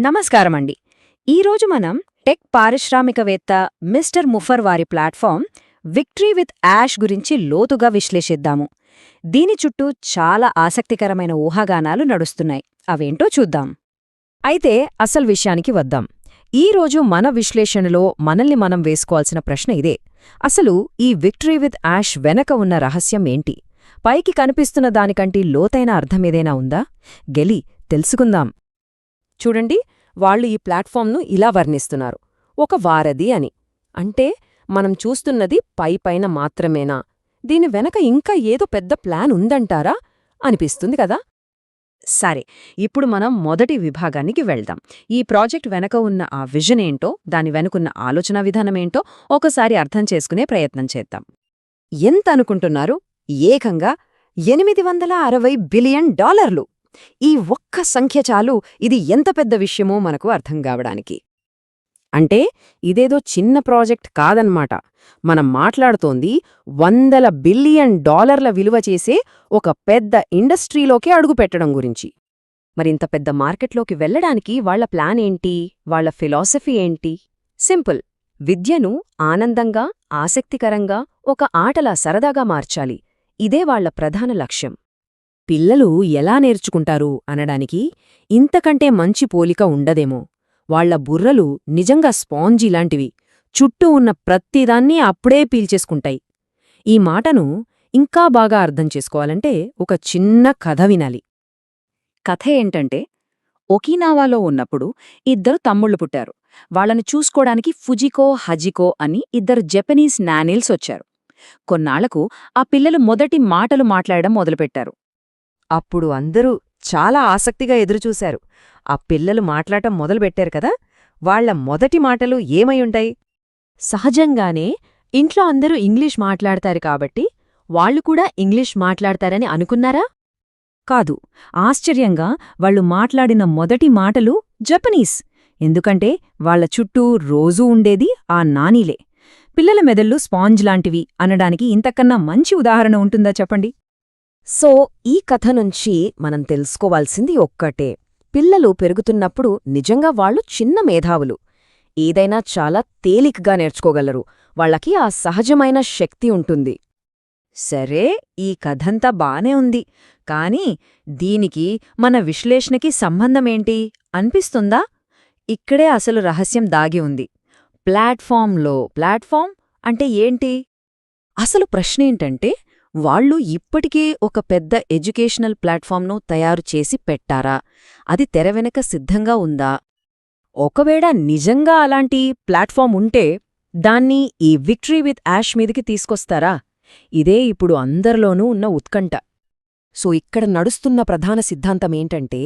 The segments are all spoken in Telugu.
నమస్కారమండి. ఈరోజు మనం టెక్ పారిశ్రామికవేత్త మిస్టర్ ముఫర్ వారి ప్లాట్ఫామ్ విక్టరీ విత్ యాష్ గురించి లోతుగా విశ్లేషిద్దాము. దీని చుట్టూ చాలా ఆసక్తికరమైన ఊహాగానాలు నడుస్తున్నాయి. అవేంటో చూద్దాం. అయితే అసలు విషయానికి వద్దాం. ఈరోజు మన విశ్లేషణలో మనల్ని మనం వేసుకోవాల్సిన ప్రశ్న ఇదే. అసలు ఈ విక్టరీ విత్ యాష్ వెనక ఉన్న రహస్యం ఏంటి? పైకి కనిపిస్తున్న దానికంటే లోతైన అర్థమేదైనా ఉందా? గెలి తెలుసుకుందాం. చూడండి, వాళ్ళు ఈ ప్లాట్ఫామ్ను ఇలా వర్ణిస్తున్నారు, ఒక వారధి అని. అంటే మనం చూస్తున్నది పైపైన మాత్రమేనా? దీని వెనక ఇంకా ఏదో పెద్ద ప్లాన్ ఉందంటారా అనిపిస్తుంది కదా. సరే, ఇప్పుడు మనం మొదటి విభాగానికి వెళ్దాం. ఈ ప్రాజెక్ట్ వెనక ఉన్న ఆ విజన్ ఏంటో, దాని వెనుకున్న ఆలోచనా విధానమేంటో ఒకసారి అర్థం చేసుకునే ప్రయత్నం చేద్దాం. ఎంత అనుకుంటున్నారు? ఏకంగా $860 బిలియన్. ఈ ఒక్క సంఖ్య చాలు ఇది ఎంత పెద్ద విషయమో మనకు అర్థం కావడానికి. అంటే ఇదేదో చిన్న ప్రాజెక్ట్ కాదన్మాట. మనం మాట్లాడుతోంది $100 బిలియన్ విలువ చేసే ఒక పెద్ద ఇండస్ట్రీలోకే అడుగుపెట్టడం గురించి. మరింత పెద్ద మార్కెట్లోకి వెళ్లడానికి వాళ్ల ప్లాన్ ఏంటి? వాళ్ల ఫిలాసఫీ ఏంటి? సింపుల్. విద్యను ఆనందంగా, ఆసక్తికరంగా, ఒక ఆటలా సరదాగా మార్చాలి. ఇదే వాళ్ల ప్రధాన లక్ష్యం. పిల్లలు ఎలా నేర్చుకుంటారు అనడానికి ఇంతకంటే మంచి పోలిక ఉండదేమో. వాళ్ల బుర్రలు నిజంగా స్పాంజిలాంటివి, చుట్టూ ఉన్న ప్రతిదాన్ని అప్పుడే పీల్చేసుకుంటాయి. ఈ మాటను ఇంకా బాగా అర్థం చేసుకోవాలంటే ఒక చిన్న కథ వినాలి. కథ ఏంటంటే, ఒకినావాలో ఉన్నప్పుడు ఇద్దరు తమ్ముళ్లు పుట్టారు. వాళ్లను చూసుకోడానికి ఫుజికో, హజికో అని ఇద్దరు జపనీస్ నానీల్స్ వచ్చారు. కొన్నాళ్లకు ఆ పిల్లలు మొదటి మాటలు మాట్లాడడం మొదలుపెట్టారు. అప్పుడు అందరూ చాలా ఆసక్తిగా ఎదురుచూశారు. ఆ పిల్లలు మాట్లాడటం మొదలుపెట్టారు కదా, వాళ్ల మొదటి మాటలు ఏమైయుంటాయి? సహజంగానే ఇంట్లో అందరూ ఇంగ్లీష్ మాట్లాడతారు కాబట్టి వాళ్లు కూడా ఇంగ్లీష్ మాట్లాడతారని అనుకున్నారా? కాదు. ఆశ్చర్యంగా వాళ్లు మాట్లాడిన మొదటి మాటలు జపనీస్. ఎందుకంటే వాళ్ల చుట్టూ రోజూ ఉండేది ఆ నానీలే. పిల్లల మెదళ్ళు స్పాంజ్ లాంటివి అనడానికి ఇంతకన్నా మంచి ఉదాహరణ ఉంటుందా చెప్పండి. సో ఈ కథ నుంచి మనం తెలుసుకోవాల్సింది ఒక్కటే. పిల్లలు పెరుగుతున్నప్పుడు నిజంగా వాళ్ళు చిన్న మేధావులు. ఏదైనా చాలా తేలికగా నేర్చుకోగలరు. వాళ్లకి ఆ సహజమైన శక్తి ఉంటుంది. సరే, ఈ కథంతా బానే ఉంది. కాని దీనికి మన విశ్లేషణకి సంబంధమేంటి అనిపిస్తుందా? ఇక్కడే అసలు రహస్యం దాగి ఉంది. ప్లాట్ఫామ్ అంటే ఏంటి? అసలు ప్రశ్నేంటంటే, వాళ్ళు ఇప్పటికే ఒక పెద్ద ఎడ్యుకేషనల్ ప్లాట్ఫామ్ను తయారు చేసి పెట్టారా? అది తెరవెనక సిద్ధంగా ఉందా? ఒకవేళ నిజంగా అలాంటి ప్లాట్ఫామ్ ఉంటే దాన్ని ఈ విక్టరీ విత్ యాష్ మీదికి తీసుకొస్తారా? ఇదే ఇప్పుడు అందరిలోనూ ఉన్న ఉత్కంఠ. సో ఇక్కడ నడుస్తున్న ప్రధాన సిద్ధాంతమేంటంటే,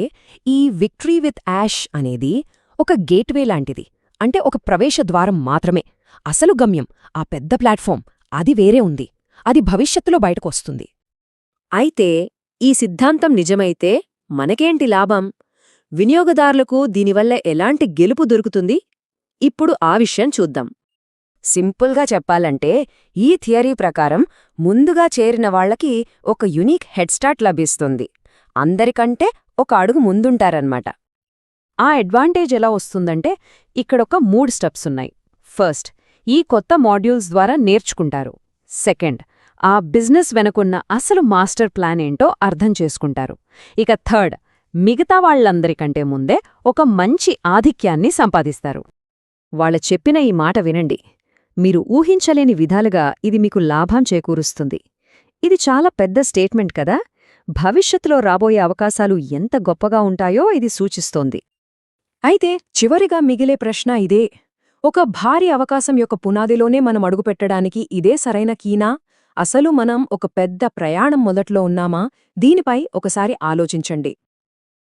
ఈ విక్టరీ విత్ యాష్ అనేది ఒక గేట్వే లాంటిది. అంటే ఒక ప్రవేశద్వారం మాత్రమే. అసలు గమ్యం, ఆ పెద్ద ప్లాట్ఫామ్, అది వేరే ఉంది. అది భవిష్యత్తులో బయటకొస్తుంది. అయితే ఈ సిద్ధాంతం నిజమైతే మనకేంటి లాభం? వినియోగదారులకు దీనివల్ల ఎలాంటి గెలుపు దొరుకుతుంది? ఇప్పుడు ఆ విషయం చూద్దాం. సింపుల్గా చెప్పాలంటే, ఈ థియరీ ప్రకారం ముందుగా చేరిన వాళ్లకి ఒక యునీక్ హెడ్స్టార్ట్ లభిస్తుంది. అందరికంటే ఒక అడుగు ముందుంటారన్నమాట. ఆ అడ్వాంటేజ్ ఎలా వస్తుందంటే, ఇక్కడొక 3 స్టెప్స్ ఉన్నాయి. ఫస్ట్, ఈ కొత్త మాడ్యూల్స్ ద్వారా నేర్చుకుంటారు. సెకండ్, ఆ బిజినెస్ వెనుకున్న అసలు మాస్టర్ ప్లాన్ ఏంటో అర్థం చేసుకుంటారు. ఇక థర్డ్, మిగతా వాళ్లందరికంటే ముందే ఒక మంచి ఆధిక్యాన్ని సంపాదిస్తారు. వాళ్ళ చెప్పిన ఈ మాట వినండి. మీరు ఊహించలేని విధాలుగా ఇది మీకు లాభం చేకూరుస్తుంది. ఇది చాలా పెద్ద స్టేట్మెంట్ కదా. భవిష్యత్తులో రాబోయే అవకాశాలు ఎంత గొప్పగా ఉంటాయో ఇది సూచిస్తోంది. అయితే చివరిగా మిగిలే ప్రశ్న ఇదే. ఒక భారీ అవకాశం యొక్క పునాదిలోనే మనం అడుగుపెట్టడానికి ఇదే సరైన కీనా? అసలు మనం ఒక పెద్ద ప్రయాణం మొదట్లో ఉన్నామా? దీనిపై ఒకసారి ఆలోచించండి.